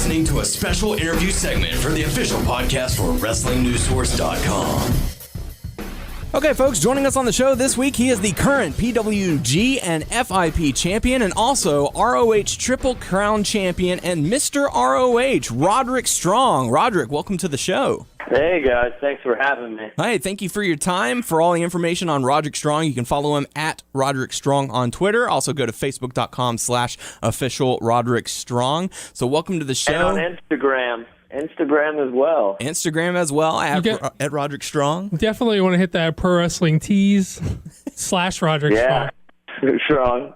listening to a special interview segment for the official podcast for WrestlingNewsSource.com. Okay, folks, joining us on the show this week, he is the current PWG and FIP champion and also ROH Triple Crown champion and Mr. ROH, Roderick Strong. Roderick, welcome to the show. Hey, guys. Thanks for having me. Hi, thank you for your time. For all the information on Roderick Strong, you can follow him at Roderick Strong on Twitter. Also go to facebook.com/official Roderick Strong. So welcome to the show. And on Instagram. Instagram as well. Instagram as well, at Roderick Strong. Definitely want to hit that pro wrestling tees / Roderick Strong. Strong.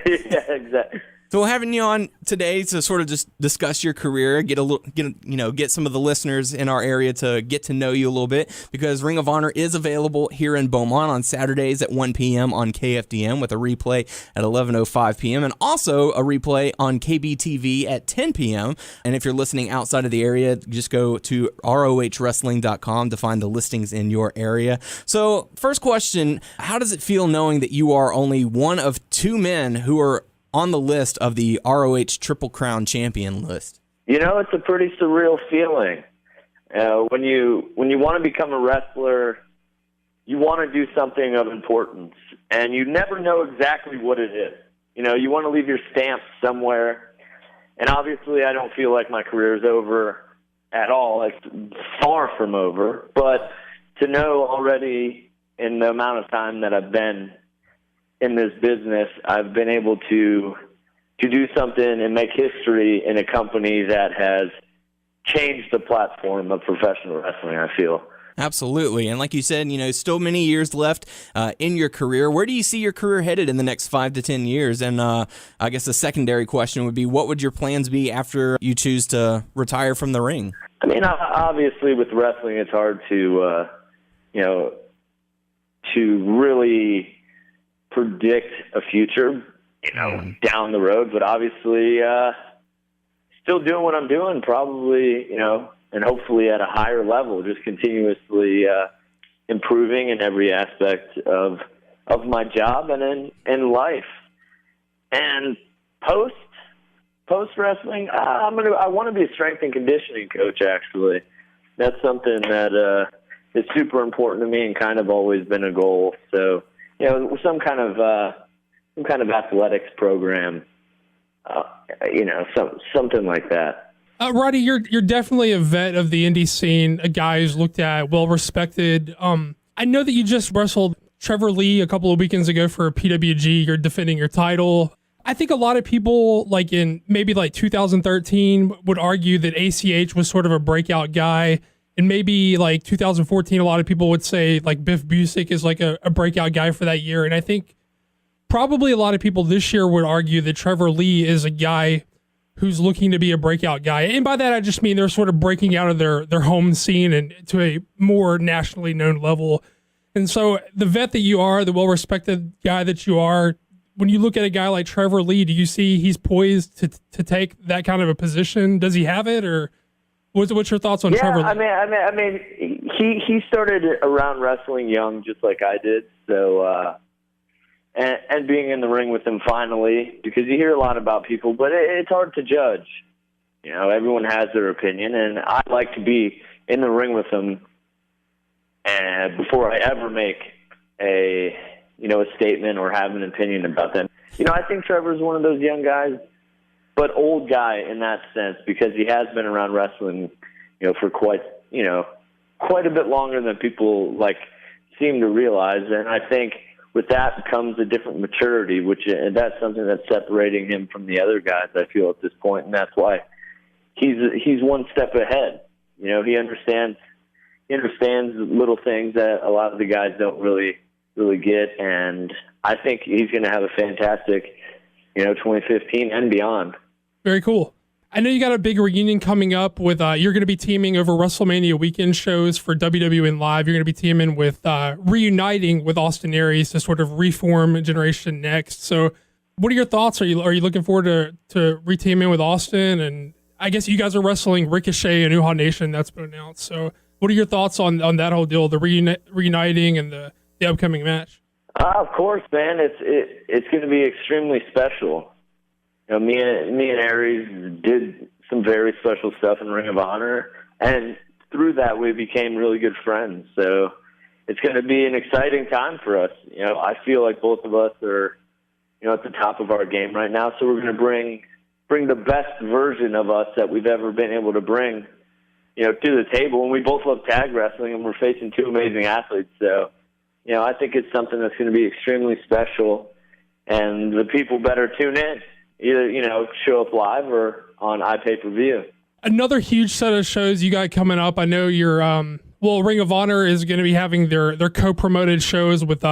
Yeah, exactly. So we're having you on today to sort of just discuss your career, get some of the listeners in our area to get to know you a little bit, because Ring of Honor is available here in Beaumont on Saturdays at 1 p.m. on KFDM with a replay at 11:05 p.m. and also a replay on KBTV at 10 p.m. And if you're listening outside of the area, just go to rohwrestling.com to find the listings in your area. So first question, how does it feel knowing that you are only one of two men who are on the list of the ROH Triple Crown champion list? You know, it's a pretty surreal feeling. When you want to become a wrestler, you want to do something of importance, and you never know exactly what it is. You know, you want to leave your stamp somewhere, and obviously I don't feel like my career is over at all. It's far from over, but to know already in the amount of time that I've been in this business, I've been able to do something and make history in a company that has changed the platform of professional wrestling, I feel. Absolutely. And like you said, still many years left in your career. Where do you see your career headed in the next 5 to 10 years? And I guess the secondary question would be, what would your plans be after you choose to retire from the ring? I mean, obviously with wrestling, it's hard to really predict a future, down the road, but obviously still doing what I'm doing, probably, and hopefully at a higher level, just continuously improving in every aspect of my job and in life. And post wrestling, I want to be a strength and conditioning coach. Actually, that's something that is super important to me and kind of always been a goal. So, some kind of athletics program, something like that. Roddy, you're definitely a vet of the indie scene, a guy who's looked at, well respected. I know that you just wrestled Trevor Lee a couple of weekends ago for PWG. You're defending your title. I think a lot of people, in maybe 2013, would argue that ACH was sort of a breakout guy. And maybe 2014, a lot of people would say Biff Busick is a breakout guy for that year. And I think probably a lot of people this year would argue that Trevor Lee is a guy who's looking to be a breakout guy. And by that, I just mean they're sort of breaking out of their home scene and to a more nationally known level. And so the vet that you are, the well-respected guy that you are, when you look at a guy like Trevor Lee, do you see he's poised to take that kind of a position? Does he have it, or what's your thoughts on Trevor Lee? I mean, he started around wrestling young, just like I did. So, and being in the ring with him finally, because you hear a lot about people, but it's hard to judge. Everyone has their opinion, and I like to be in the ring with him, and before I ever make a statement or have an opinion about them. I think Trevor's one of those young guys, but old guy in that sense, because he has been around wrestling, for quite a bit longer than people seem to realize. And I think with that comes a different maturity, and that's something that's separating him from the other guys, I feel, at this point. And that's why he's one step ahead. He understands little things that a lot of the guys don't really get. And I think he's going to have a fantastic, 2015 and beyond. Very cool. I know you got a big reunion coming up with, you're going to be teaming over WrestleMania weekend shows for WWN Live. You're going to be teaming with, reuniting with Austin Aries to sort of reform Generation Next. So what are your thoughts? Are you looking forward to reteaming with Austin? And I guess you guys are wrestling Ricochet and Uhaa Nation. That's been announced. So what are your thoughts on that whole deal, the reuniting and the upcoming match? Of course, man. It's going to be extremely special. Me and Aries did some very special stuff in Ring of Honor, and through that we became really good friends. So it's going to be an exciting time for us. I feel like both of us are, at the top of our game right now. So we're going to bring the best version of us that we've ever been able to bring, to the table. And we both love tag wrestling, and we're facing two amazing athletes. So, I think it's something that's going to be extremely special, and the people better tune in, either, show up live or on iPay-per-view. Another huge set of shows you got coming up. I know you're, Ring of Honor is going to be having their co-promoted shows with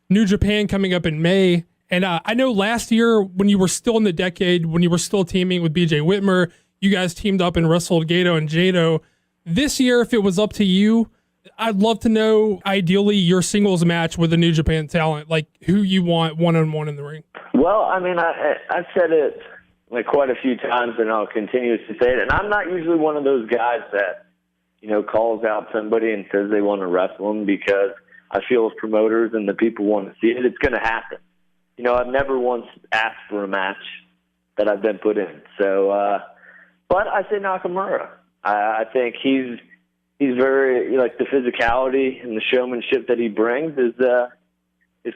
New Japan coming up in May. And I know last year when you were still in the decade, when you were still teaming with BJ Whitmer, you guys teamed up and wrestled Gato and Jado. This year, if it was up to you, I'd love to know, ideally, your singles match with a New Japan talent, like who you want one-on-one in the ring. Well, I mean, I've said it quite a few times, and I'll continue to say it. And I'm not usually one of those guys that, calls out somebody and says they want to wrestle them, because I feel if promoters and the people want to see it, it's going to happen. I've never once asked for a match that I've been put in. So, but I say Nakamura. I think he's very, the physicality and the showmanship that he brings is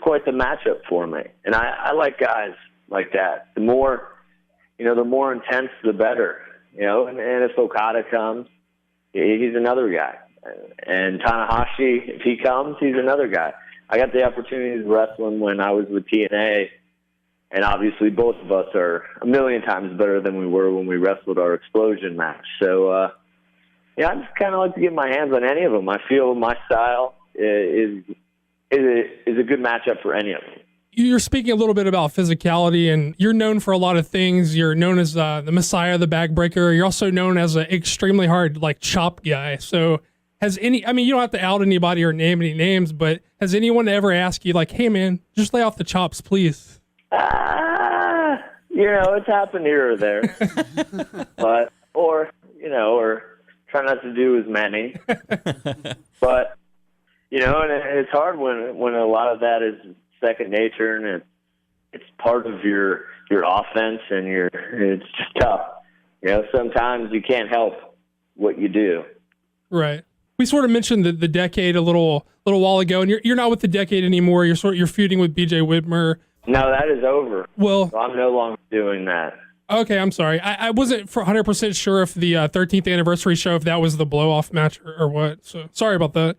quite the matchup for me. And I like guys like that. The more intense, the better. And if Okada comes, he's another guy. And Tanahashi, if he comes, he's another guy. I got the opportunity to wrestle him when I was with TNA, and obviously both of us are a million times better than we were when we wrestled our Explosion match. So, I just kind of like to get my hands on any of them. I feel my style is a good matchup for any of them. You're speaking a little bit about physicality, and you're known for a lot of things. You're known as the Messiah, the backbreaker. You're also known as an extremely hard, chop guy. So you don't have to out anybody or name any names, but has anyone ever asked you, hey, man, just lay off the chops, please? It's happened here or there. But, or try not to do as many. But, and it's hard when a lot of that is second nature, and it's part of your offense, and it's just tough. Sometimes you can't help what you do. Right. We sort of mentioned the decade a little while ago, and you're not with the decade anymore. You're feuding with BJ Whitmer. No, that is over. Well, so I'm no longer doing that. Okay, I'm sorry. I wasn't 100% sure if the 13th anniversary show, if that was the blow-off match or what. So sorry about that.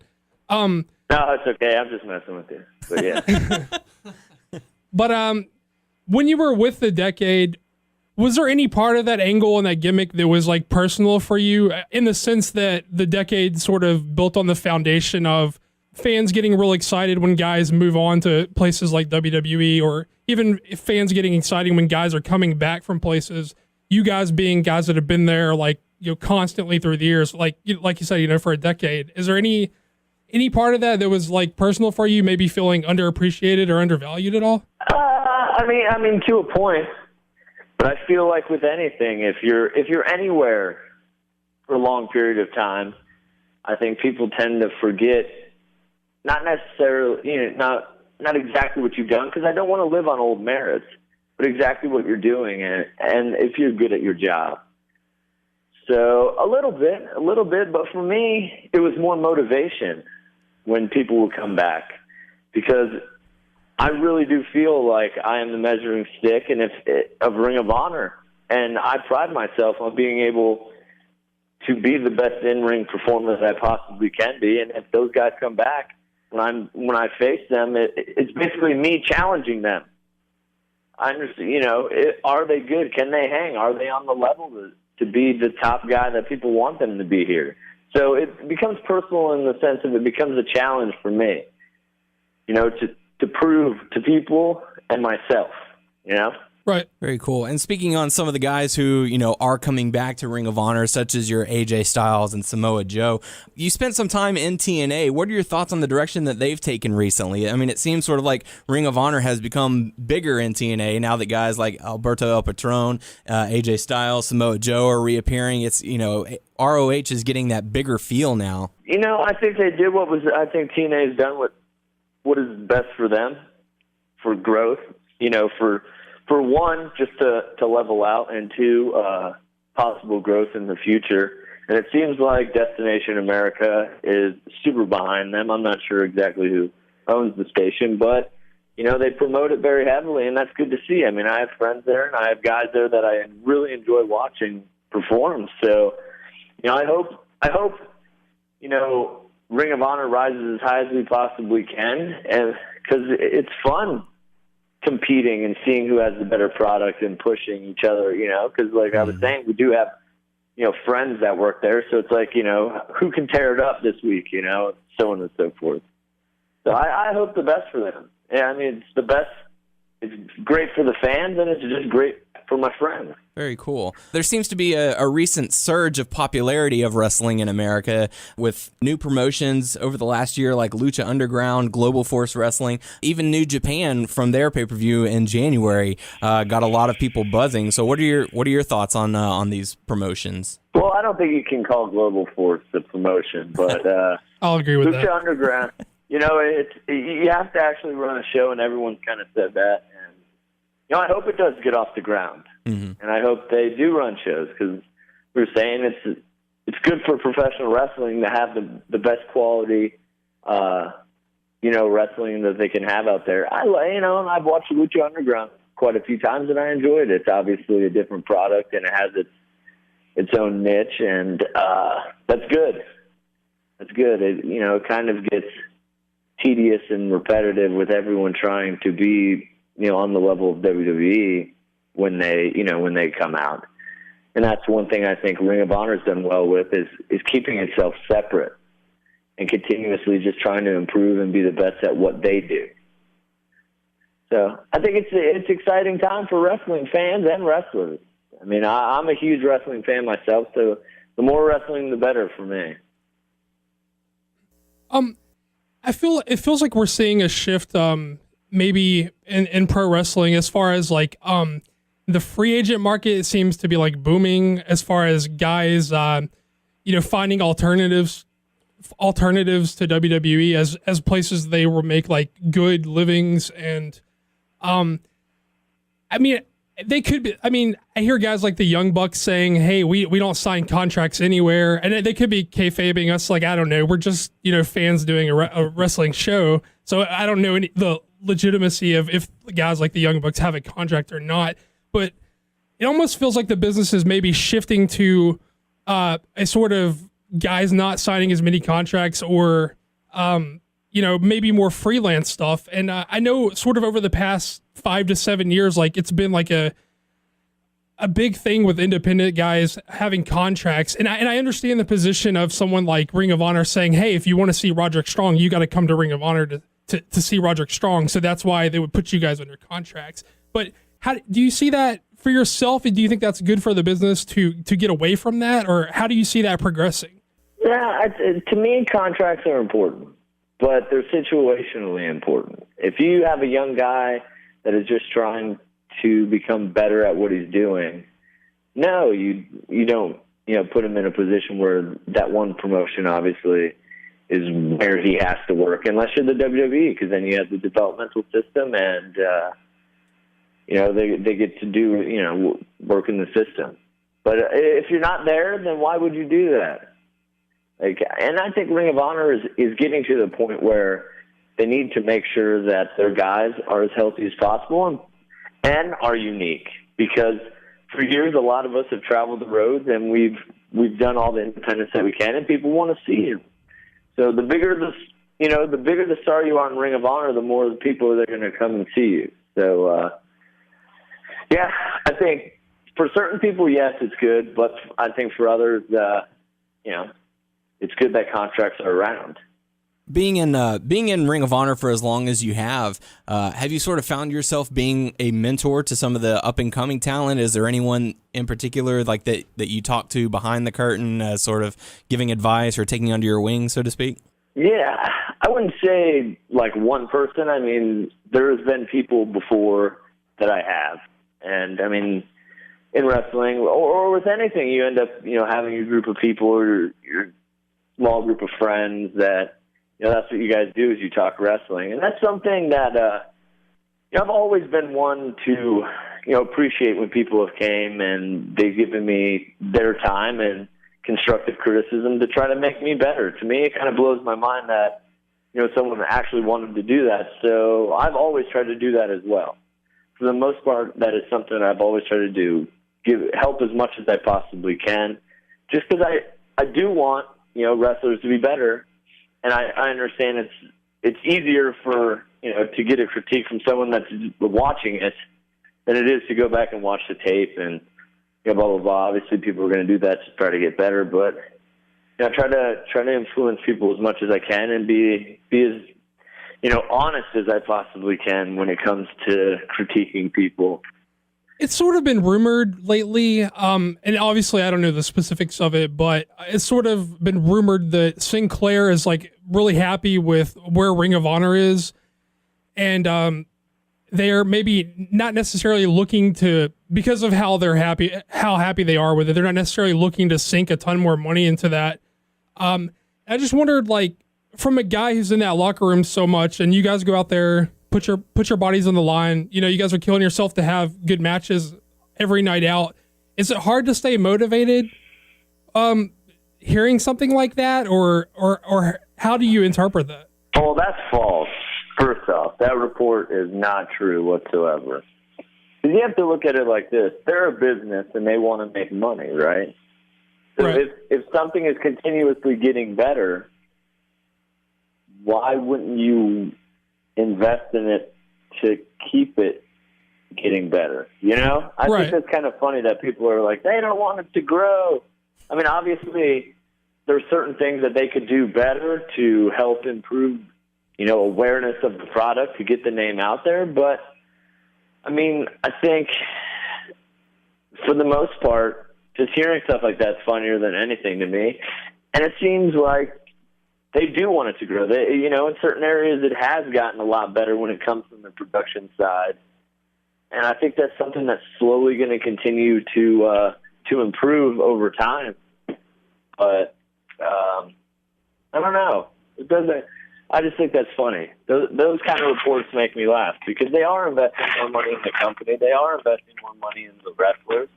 No, it's okay. I'm just messing with you. But yeah. But when you were with the decade, was there any part of that angle and that gimmick that was personal for you, in the sense that the decade sort of built on the foundation of fans getting real excited when guys move on to places like WWE, or even fans getting excited when guys are coming back from places, you guys being guys that have been there constantly through the years, like you said, for a decade. Is there any part of that was personal for you, maybe feeling underappreciated or undervalued at all? I mean to a point. But I feel like with anything, if you're anywhere for a long period of time, I think people tend to forget, not necessarily, not exactly what you've done, because I don't want to live on old merits, but exactly what you're doing, and if you're good at your job. So a little bit, but for me, it was more motivation when people would come back, because I really do feel like I am the measuring stick of Ring of Honor, and I pride myself on being able to be the best in-ring performer that I possibly can be. And if those guys come back, when I face them, it's basically me challenging them. I understand, are they good? Can they hang? Are they on the level to be the top guy that people want them to be here? So it becomes personal in the sense of it becomes a challenge for me, to prove to people and myself, Right. Very cool. And speaking on some of the guys who, are coming back to Ring of Honor, such as your AJ Styles and Samoa Joe, you spent some time in TNA. What are your thoughts on the direction that they've taken recently? I mean, it seems sort of like Ring of Honor has become bigger in TNA now that guys like Alberto El Patron, AJ Styles, Samoa Joe are reappearing. It's, ROH is getting that bigger feel now. I think they did I think TNA has done what is best for them, for growth, for one, just to level out, and two, possible growth in the future. And it seems like Destination America is super behind them. I'm not sure exactly who owns the station, but, they promote it very heavily, and that's good to see. I mean, I have friends there, and I have guys there that I really enjoy watching perform. So, I hope, Ring of Honor rises as high as we possibly can, and because it's fun competing and seeing who has the better product and pushing each other, because like I was saying, we do have, friends that work there. So it's like, who can tear it up this week, so on and so forth. So I hope the best for them. Yeah, I mean, it's the best. It's great for the fans, and it's just great for my friends. Very cool. There seems to be a recent surge of popularity of wrestling in America with new promotions over the last year, like Lucha Underground, Global Force Wrestling, even New Japan from their pay-per-view in January got a lot of people buzzing. So what are your thoughts on these promotions? Well, I don't think you can call Global Force a promotion, but I'll agree with Lucha that. Underground. You have to actually run a show, and everyone's kind of said that. And I hope it does get off the ground, and I hope they do run shows because we're saying it's good for professional wrestling to have the best quality, wrestling that they can have out there. I've watched Lucha Underground quite a few times, and I enjoyed it. It's obviously a different product, and it has its own niche, and that's good. That's good. It kind of gets tedious and repetitive with everyone trying to be, on the level of WWE when they come out. And that's one thing I think Ring of Honor's done well with is keeping itself separate and continuously just trying to improve and be the best at what they do. So I think it's exciting time for wrestling fans and wrestlers. I mean, I'm a huge wrestling fan myself, so the more wrestling, the better for me. I feel it feels like we're seeing a shift, maybe in pro wrestling as far as like the free agent market seems to be like booming as far as guys, finding alternatives to WWE as places they will make like good livings and, they could be. I mean, I hear guys like the Young Bucks saying, "Hey, we don't sign contracts anywhere," and they could be kayfabing us. Like, I don't know, we're just fans doing a wrestling show. So I don't know the legitimacy of if guys like the Young Bucks have a contract or not. But it almost feels like the business is maybe shifting to a sort of guys not signing as many contracts or maybe more freelance stuff. And I know sort of over the past 5 to 7 years, like it's been like a big thing with independent guys having contracts. And I understand the position of someone like Ring of Honor saying, hey, if you want to see Roderick Strong, you got to come to Ring of Honor to see Roderick Strong. So that's why they would put you guys under contracts. But how do you see that for yourself? And do you think that's good for the business to get away from that? Or how do you see that progressing? Yeah, to me, contracts are important, but they're situationally important. If you have a young guy that is just trying to become better at what he's doing, no, you don't put him in a position where that one promotion obviously is where he has to work, unless you're the WWE, because then you have the developmental system and they get to do work in the system. But if you're not there, then why would you do that? And I think Ring of Honor is getting to the point where they need to make sure that their guys are as healthy as possible and are unique. Because for years, a lot of us have traveled the roads and we've done all the independence that we can, and people want to see you. So the bigger the star you are in Ring of Honor, the more the people are going to come and see you. So I think for certain people, yes, it's good, but I think for others, it's good that contracts are around. Being in Ring of Honor for as long as you have you sort of found yourself being a mentor to some of the up and coming talent? Is there anyone in particular like that you talk to behind the curtain, sort of giving advice or taking under your wing, so to speak? Yeah, I wouldn't say like one person. I mean, there has been people before that I have, and I mean, in wrestling or with anything, you end up having a group of people or your small group of friends that. That's what you guys do is you talk wrestling. And that's something that I've always been one to, appreciate when people have came and they've given me their time and constructive criticism to try to make me better. To me, it kind of blows my mind that, someone actually wanted to do that. So I've always tried to do that as well. For the most part, that is something I've always tried to do, help as much as I possibly can, just because I do want, wrestlers to be better. And I understand it's easier for, to get a critique from someone that's watching it than it is to go back and watch the tape and, blah, blah, blah. Obviously, people are going to do that to try to get better, but I try to influence people as much as I can and be as, honest as I possibly can when it comes to critiquing people. It's sort of been rumored lately, and obviously I don't know the specifics of it, but it's sort of been rumored that Sinclair is like really happy with where Ring of Honor is, and they're maybe not necessarily looking to, because of how happy they are with it, they're not necessarily looking to sink a ton more money into that. I just wondered, like, from a guy who's in that locker room so much, and you guys go out there, put your bodies on the line, you guys are killing yourself to have good matches every night out. Is it hard to stay motivated hearing something like that, or how do you interpret that? Oh, that's false. First off, that report is not true whatsoever. You have to look at it like this. They're a business and they want to make money, right? So right. If something is continuously getting better, why wouldn't you invest in it to keep it getting better? I right. think that's kind of funny that people are like, they don't want it to grow. I mean, obviously, there's certain things that they could do better to help improve, awareness of the product, to get the name out there. But, I mean, I think for the most part, just hearing stuff like that's funnier than anything to me. And it seems like they do want it to grow. They, in certain areas it has gotten a lot better when it comes from the production side. And I think that's something that's slowly going to continue to improve over time. But I don't know. It doesn't. I just think that's funny. Those kind of reports make me laugh because they are investing more money in the company. They are investing more money in the wrestlers.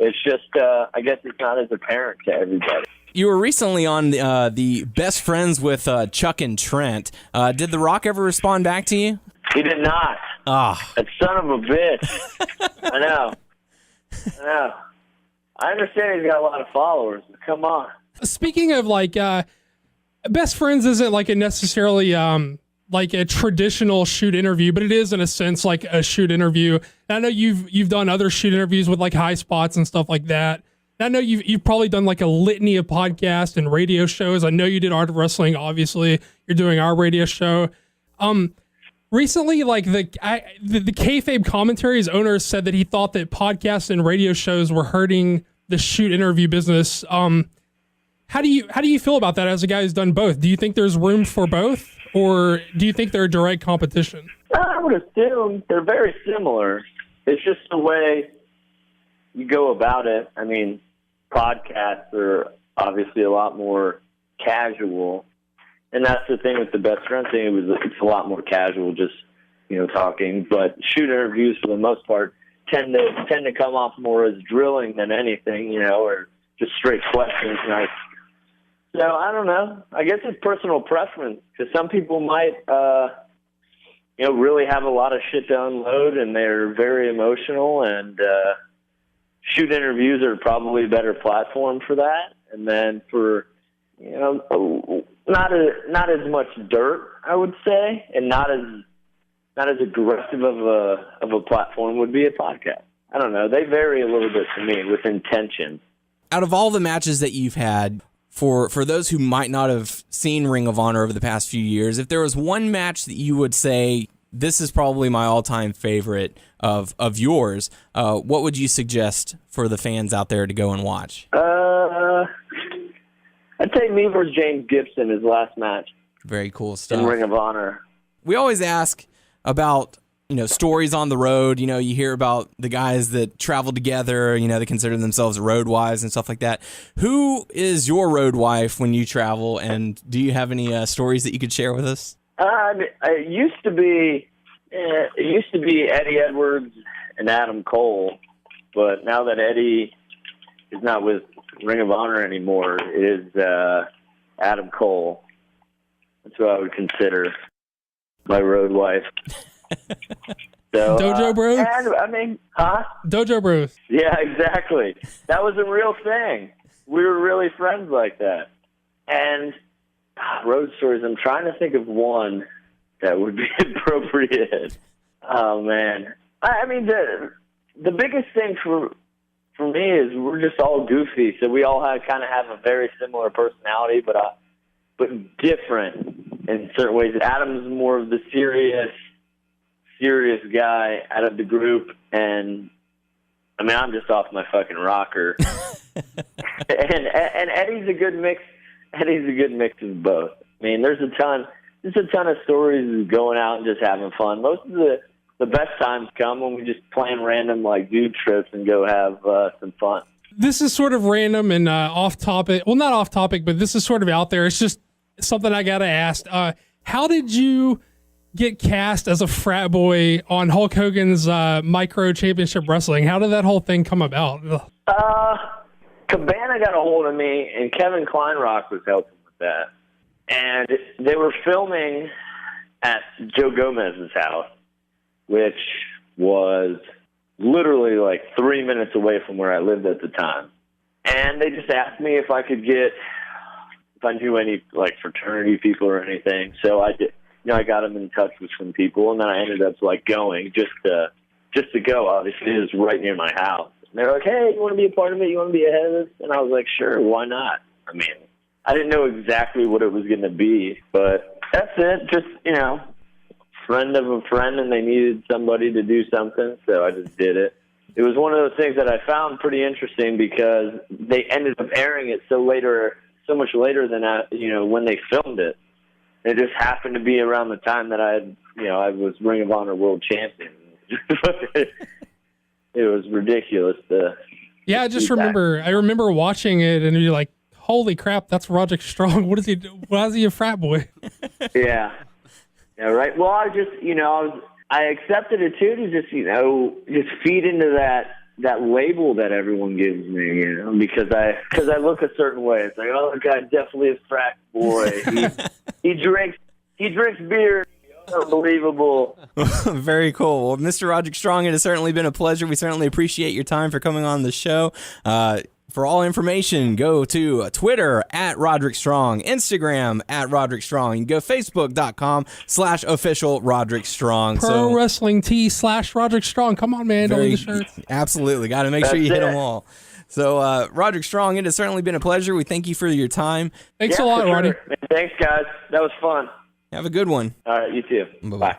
It's just, I guess it's not as apparent to everybody. You were recently on the Best Friends with Chuck and Trent. Did The Rock ever respond back to you? He did not. Ah, That son of a bitch. I know. I understand he's got a lot of followers, but come on. Speaking of like Best Friends isn't like a necessarily like a traditional shoot interview, but it is in a sense like a shoot interview. And I know you've done other shoot interviews with like High Spots and stuff like that. And I know you've probably done like a litany of podcasts and radio shows. I know you did Art of Wrestling. Obviously, you're doing our radio show. Recently, like the kayfabe commentary's owner said that he thought that podcasts and radio shows were hurting the shoot interview business. How do you feel about that as a guy who's done both? Do you think there's room for both, or do you think they're a direct competition? I would assume they're very similar. It's just the way you go about it. I mean, podcasts are obviously a lot more casual, and that's the thing with the Best Friend thing. It's a lot more casual, just talking. But shoot interviews, for the most part, tend to come off more as drilling than anything, or just straight questions. So I don't know. I guess it's personal preference, because some people might, really have a lot of shit to unload, and they're very emotional, and shoot interviews are probably a better platform for that. And then for, not as much dirt, I would say, and not as aggressive of a platform would be a podcast. I don't know. They vary a little bit to me with intention. out of all the matches that you've had, for those who might not have seen Ring of Honor over the past few years, if there was one match that you would say, this is probably my all-time favorite of yours, what would you suggest for the fans out there to go and watch? I'd say me versus James Gibson, his last match. Very cool stuff. In Ring of Honor. We always ask about, stories on the road. You hear about the guys that travel together, they consider themselves road wives and stuff like that. Who is your road wife when you travel, and do you have any stories that you could share with us? It used to be Eddie Edwards and Adam Cole. But now that Eddie is not with Ring of Honor anymore, it is Adam Cole. That's who I would consider my road wife. So, Dojo Bros? And, I mean, huh? Dojo Bros. Yeah, exactly. That was a real thing. We were really friends like that. And road stories, I'm trying to think of one that would be appropriate. Oh, man. I mean, the biggest thing for me is we're just all goofy, so we all kind of have a very similar personality, but different in certain ways. Adam's more of the serious guy out of the group, and I mean, I'm just off my fucking rocker. and Eddie's a good mix. Eddie's a good mix of both. I mean, there's a ton of stories of going out and just having fun. Most of the best times come when we just plan random like dude trips and go have some fun. This is sort of random and off topic. Well, not off topic, but this is sort of out there. It's just something I gotta ask. How did you get cast as a frat boy on Hulk Hogan's Micro Championship Wrestling? How did that whole thing come about? Cabana got a hold of me, and Kevin Kleinrock was helping with that. And they were filming at Joe Gomez's house, which was literally like 3 minutes away from where I lived at the time. And they just asked me if I knew any like fraternity people or anything. So I did. I got them in touch with some people, and then I ended up like going just to go. Obviously, it was right near my house. And they're like, "Hey, you want to be a part of it? You want to be ahead of this?" And I was like, "Sure, why not?" I mean, I didn't know exactly what it was going to be, but that's it. Just friend of a friend, and they needed somebody to do something, so I just did it. It was one of those things that I found pretty interesting because they ended up airing it so much later than when they filmed it. It just happened to be around the time that I was Ring of Honor World Champion. It was ridiculous. Yeah, I just remember. I remember watching it, and you're like, "Holy crap, that's Roderick Strong! What is he? Why is he a frat boy?" Yeah, right. Well, I just I accepted it too to just feed into that label that everyone gives me, because I look a certain way. It's like, oh, the guy's definitely a frat boy. He drinks beer. Unbelievable. Very cool. Well, Mr. Roderick Strong, it has certainly been a pleasure. We certainly appreciate your time for coming on the show. For all information, go to Twitter at Roderick Strong, Instagram at Roderick Strong. You can go Facebook.com/official Roderick Strong. Pro Wrestling T/Roderick Strong. Come on, man. Don't leave the shirts. Absolutely. Got to make sure you hit them all. So, Roderick Strong, it has certainly been a pleasure. We thank you for your time. Thanks a lot, Roddy. Thanks, guys. That was fun. Have a good one. All right, you too. Bye-bye. Bye.